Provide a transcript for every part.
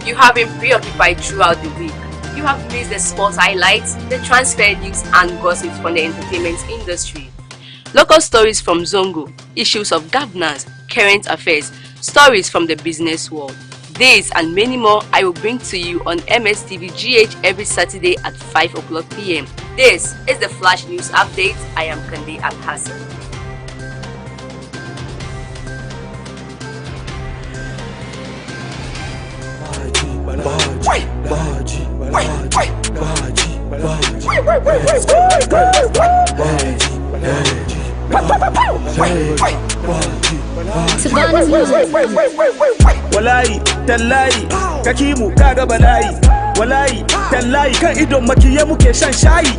you have been preoccupied throughout the week, you have missed the sports highlights, the transfer news and gossips from the entertainment industry. Local stories from Zongo, issues of governance, current affairs, stories from the business world. These and many more I will bring to you on MSTV GH every Saturday at 5 o'clock p.m. This is the Flash News Update. I am KANDAY ALHASSAN. Wallahi tallahi kakimu kaga bala'i, wallahi tallahi kan idon makiye muke shan shayi,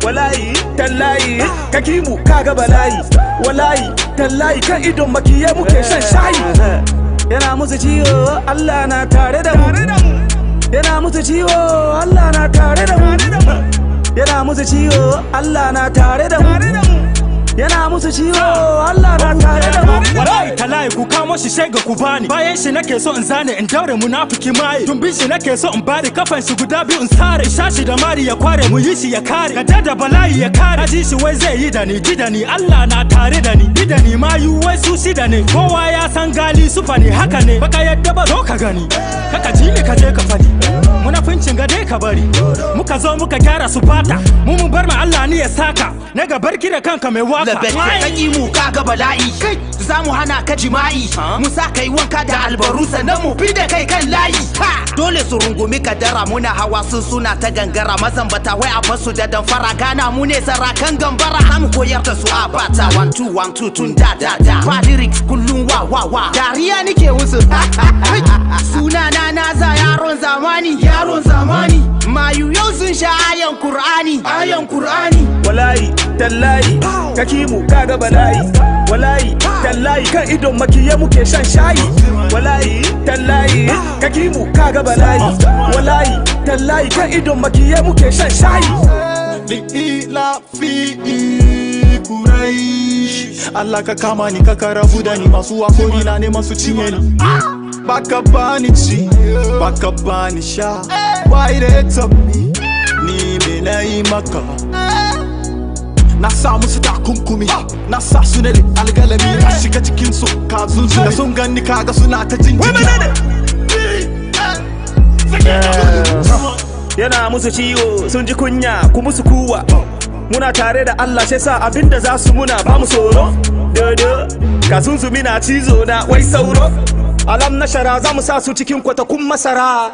wallahi tallahi kakimu kaga bala'i, wallahi tallahi kan idon makiye muke shan shayi. Yana musu ciwo Allah na tare da mu, yana musu ciwo Allah na tare da mu, yana musu ciwo Allah na tare da mu, yana musu ciwo Allah na tare da mu. Wallahi talai ku kamo shi shega ku bani, bayan shi nake so in zane in daure munafiki mai, tumbin shi nake so in bari kafan shi guda biyu in sare, shashi da mari ya kware mu yi shi ya kare, ka da bala'i ya kare, ji shi wai zai yi da ni gida ni Allah na tare da ni, gida ni ma yu wai su shi da ni, kowa ya san gali sufa ne haka ne, baka yadda ba zo ka gani, kaka ji ne ka je ka fadi, munafincin ga dai ka bari, muka zo muka gyara su fata, mu mun bar ma Allah ni ya saka, na ga barki da kanka mai waka. Kaki mu kaga bala'i, za mu hana ka jima'i, mu sa kai wanka da albaru sannan mu bi da kai kan layi. Dole su rungumi kadara, muna hawa sun suna ta gangara, mazambata wai a basu da damfara, gana mu ne sarakan gambara, mu koyar da su a bata 1 2 1 2 tun da ba lyrics kullum wa dariya nike musu. Suna na za yaron zamani, mayu yau sun sha ayan Qur'ani. Wallahi tallahi kakimu kaga bala'i, wallahi tallahi kan idon makiye muke shan shayi, wallahi tallahi kakimu kaga bala'i, wallahi tallahi kan idon makiye muke shan shayi. Ila fi Quraish, Allah ka kama ni ka karabu da ni, masu wakori na ne masu cinye ni, baka bani ci baka bani sha, why they top me ni me na yi maka. Na sa musu takunkumi, na sa su ne algalami, na shiga cikin su ka zunzu da sun gani kaga suna ta jin Yana musu ciwo sun ji kunya ku musu kuwa, muna tare da Allah sai sa abinda za su muna ba mu tsoro. Dodo ka zunzumi na cizo na wai sauro, alam na shara za mu sa su cikin kwatakun masara.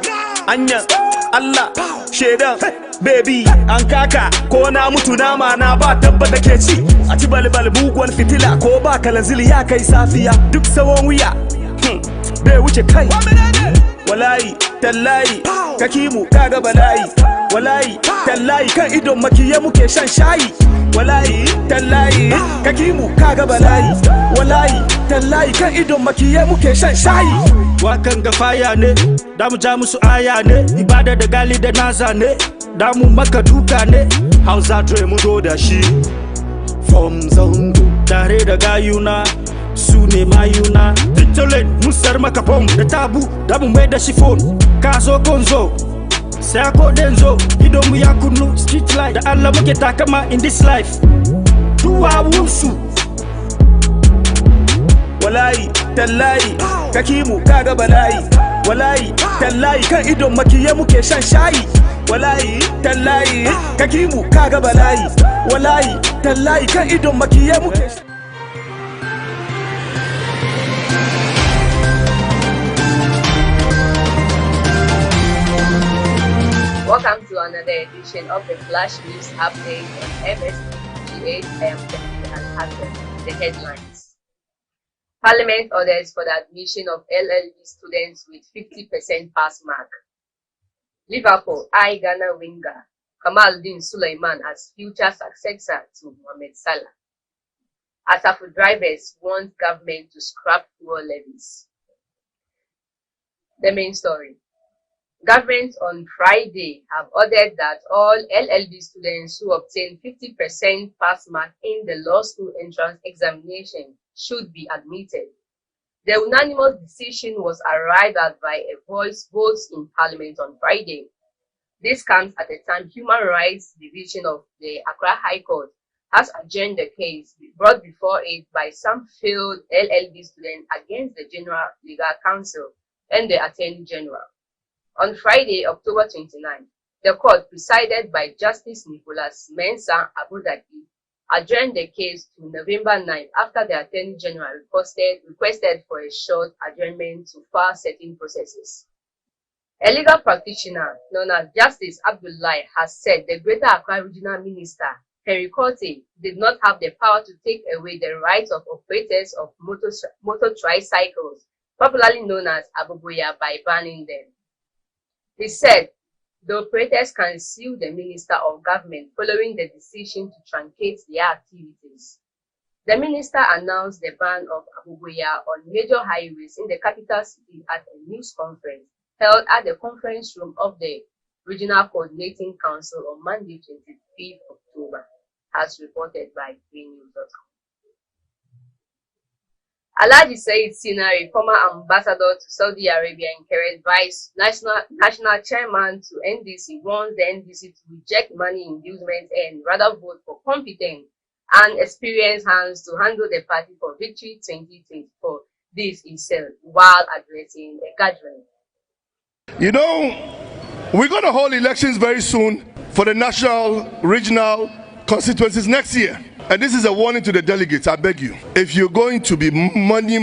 Anya Allah shedan baby an kaka ko na mutu nama na ba tabbata ke ci, a ci balbal buguwar fitila ko ba kalanzili ya kai safiya, duk sawon wuya bai wuce kai. Wallahi tallahi kakimu kaga bala'i, wallahi tallahi kan idon makiye muke shan shayi, wallahi tallahi kakimu kaga bala'i, wallahi tallahi kan idon makiye muke shan shayi. Wakan ga faya ne, da mu ja musu aya ne, ibada da gali da naza ne, da mu maka duka ne, Hausa dre mu zo da shi from Zongo, tare da gayuna su ne mayuna, titolin musar maka bom da tabu da mu mai da shi phone, ka zo konzo sai ko denzo, idon mu ya kunu street light, da Allah muke takama in this life, duwa wunsu. Wallahi tallahi kakimu kaga bala'i, wallahi tallahi kan idon makiye muke shan shayi, wallahi tallahi kakimu kaga bala'i, wallahi tallahi kan idon makiye muke shan. Welcome to another edition of the Flash News Update on MSTV. I am KANDAY ALHASSAN. The headlines. Parliament orders for the admission of LLB students with 50% pass mark. Liverpool eye Ghana winger Kamaldeen Suleiman as future successor to Mohamed Salah. Asafu drivers want government to scrap fuel levies. The main story. Government on Friday have ordered that all LLB students who obtain 50% pass mark in the law school entrance examination should be admitted. The unanimous decision was arrived at by a voice vote in Parliament on Friday. This comes at a time Human Rights Division of the Accra High Court has adjourned the case brought before it by some failed LLB students against the General Legal Counsel and the Attorney General. On Friday, October 29, the court, presided by Justice Nicholas Mensah Abudaki, adjourned the case to November 9 after the Attorney General requested for a short adjournment to file certain processes. A legal practitioner known as Justice Abdullahi has said the Greater Accra Regional Minister, Henry Corte, did not have the power to take away the rights of operators of motor tricycles, popularly known as Abubuya, by banning them. He said the operators can sue the Minister of Government following the decision to truncate their activities. The minister announced the ban of Abubuya on major highways in the capital city at a news conference held at the conference room of the Regional Coordinating Council on Monday, 25th October, as reported by greennews.com. Alhaji Said Sinari, former ambassador to Saudi Arabia and current vice national chairman to NDC, wants the NDC to reject money inducement and rather vote for competent and experienced hands to handle the party for Victory 2024. This he said while addressing a gathering. You know, we're going to hold elections very soon for the national, regional constituencies next year. And this is a warning to the delegates, I beg you. If you're going to be money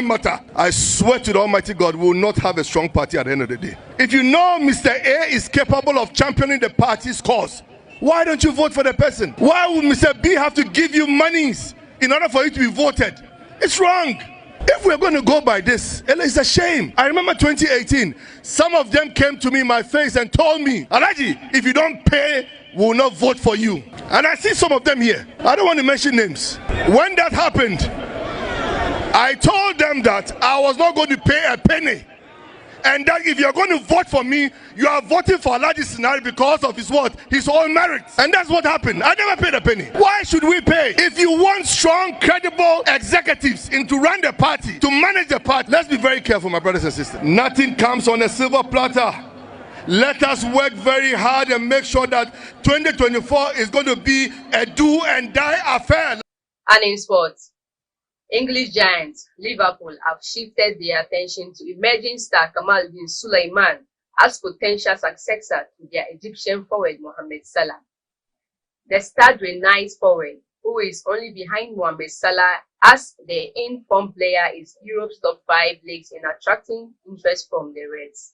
matter, I swear to the Almighty God, we will not have a strong party at the end of the day. If you know Mr. A is capable of championing the party's cause, why don't you vote for the person? Why would Mr. B have to give you monies in order for you to be voted? It's wrong. If we're going to go by this, it's a shame. I remember 2018, some of them came to me in my face and told me, Alhaji, if you don't pay, we will not vote for you. And I see some of them here. I don't want to mention names. When that happened, I told them that I was not going to pay a penny. And that if you're going to vote for me, you are voting for Alhaji Sinari because of his what? His own merits. And that's what happened. I never paid a penny. Why should we pay? If you want strong, credible executives to run the party, to manage the party, let's be very careful, my brothers and sisters. Nothing comes on a silver platter. Let us work very hard and make sure that 2024 is going to be a do and die affair. And in sports, English giants Liverpool have shifted their attention to emerging star Kamal bin Sulaiman as potential successor to their Egyptian forward Mohamed Salah. The star-renowned forward, who is only behind Mohamed Salah as the in-form player, is Europe's top 5 leagues in attracting interest from the Reds.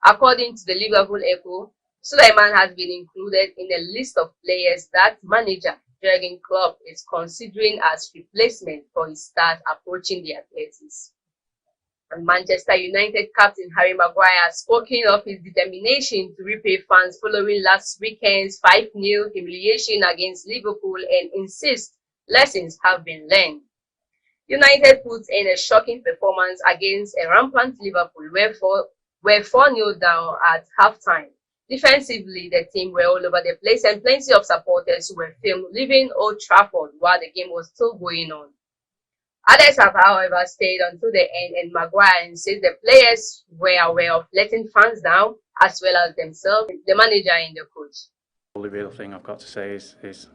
According to the Liverpool Echo, Sulaiman has been included in a list of players that manager Jurgen Klopp is considering as replacement for his stars approaching their 30s. And Manchester United captain Harry Maguire has spoken of his determination to repay fans following last weekend's 5-0 humiliation against Liverpool and insists lessons have been learned. United put in a shocking performance against a rampant Liverpool, were 4-0 down at halftime. Defensively, the team were all over the place and plenty of supporters were filmed leaving Old Trafford while the game was still going on. Others have, however, stayed until the end, and Maguire insists the players were aware of letting fans down as well as themselves, the manager and the coach. The only real thing I've got to say is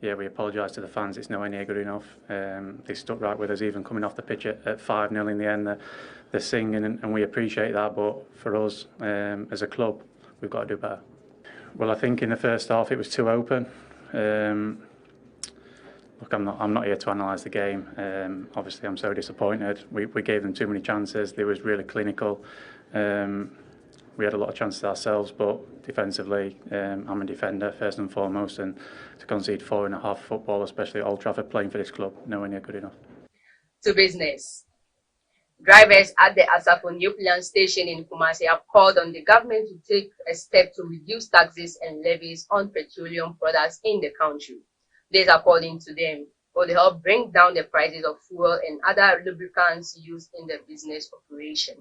yeah, we apologise to the fans. It's nowhere near good enough. They stuck right with us, even coming off the pitch at 5-0 in the end. They're singing, and we appreciate that. But for us, as a club, we've got to do better. Well, I think in the first half it was too open. Look, I'm not here to analyse the game. Obviously, I'm so disappointed. We gave them too many chances. They was really clinical. We had a lot of chances ourselves, but defensively, I'm a defender first and foremost, and to concede 4.5 football, especially at Old Trafford, playing for this club, nowhere near good enough. To business. Drivers at the Asafo nuclear station in Kumasi have called on the government to take a step to reduce taxes and levies on petroleum products in the country. This, according to them, will help bring down the prices of fuel and other lubricants used in the business operation.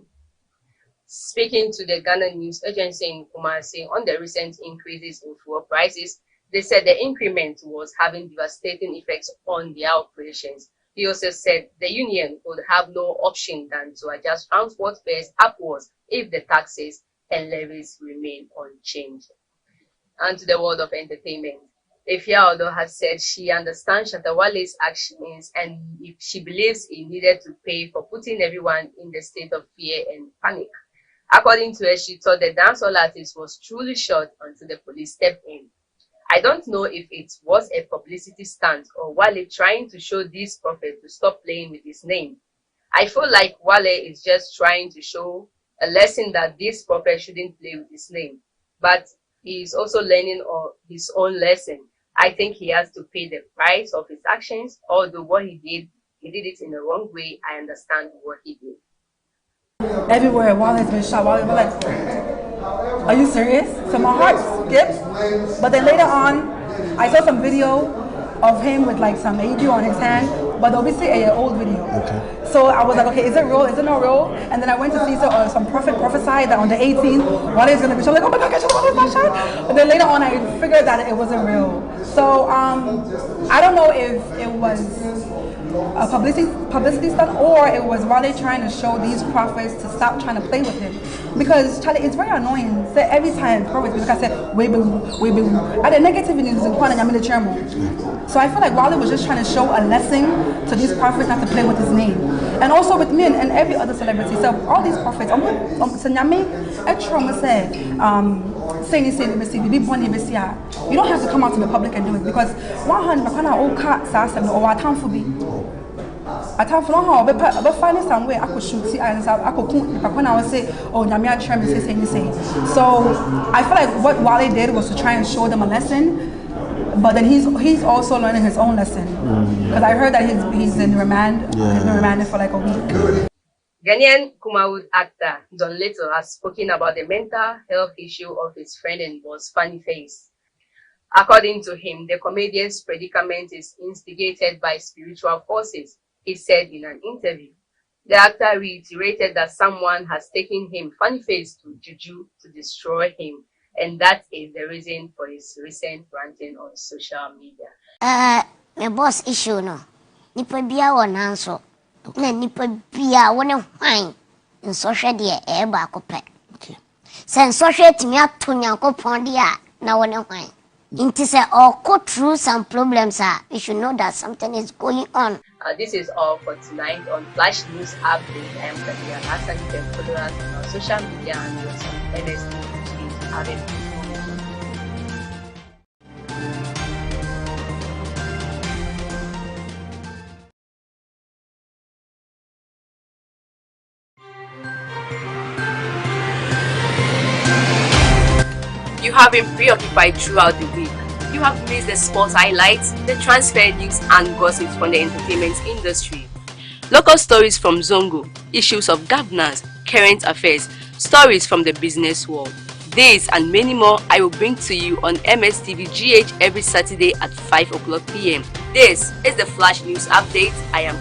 Speaking to the Ghana News Agency in Kumasi on the recent increases in fuel prices, they said the increment was having devastating effects on their operations. He also said the union would have no option than to adjust transport fares upwards if the taxes and levies remain unchanged. And to the world of entertainment, Efia Odo has said she understands Shatawale's actions and if she believes he needed to pay for putting everyone in the state of fear and panic. According to her, she thought the dancehall artist was truly shot until the police stepped in. I don't know if it was a publicity stunt or Wale trying to show this prophet to stop playing with his name. I feel like Wale is just trying to show a lesson that this prophet shouldn't play with his name. But he is also learning his own lesson. I think he has to pay the price of his actions, although what he did it in the wrong way. I understand what he did. Everywhere Wale has been shot, Wale was like, are you serious? So my heart skipped. But then later on, I saw some video of him with like some AD on his hand, but obviously an old video. Okay. So I was like, okay, is it real? Is it not real? And then I went to see some prophet prophesied that on the 18th, Wale is going to be shot. Like, oh my God, Wale is not shot. But then later on, I figured that it wasn't real. So I don't know if it was a publicity stunt or it was Wale trying to show these prophets to stop trying to play with him. Because Charlie, it's very annoying. So every time prophets, like I said, we be. And the negativity is in the chairman. So I feel like Wale was just trying to show a lesson to these prophets not to play with his name. And also with me and every other celebrity. So all these prophets, you don't have to come out to the public and do it because one hand I thought for long but finding some way I could shoot and I could when I would say, oh Namia Chairman say. So I feel like what Wale did was to try and show them a lesson. But then he's also learning his own lesson. Because I heard that he's in remand. Yeah. He's been remanded for like a week. Ghanaian Kumawood actor Don Little has spoken about the mental health issue of his friend and boss Funny Face. According to him, the comedian's predicament is instigated by spiritual forces, he said in an interview. The actor reiterated that someone has taken him, Funny Face, to juju to destroy him. And that is the reason for his recent ranting on social media. My boss issue no. Nipa bia won answer. Na nipa bia won hwan in social dia e ba ko pe. Okay. Sen social timi ato nyankopon dia na won hwan. Inti say or go through some problems you should know that something is going on. This is all for tonight on Flash News Update. I am KANDAY ALHASSAN. You can follow us on our social media and also on NST. You have been preoccupied throughout the week. You have missed the sports highlights, the transfer news and gossips from the entertainment industry. Local stories from Zongo, issues of governance, current affairs, stories from the business world. These and many more I will bring to you on MSTV GH every Saturday at 5 o'clock p.m. This is the Flash News Update. I am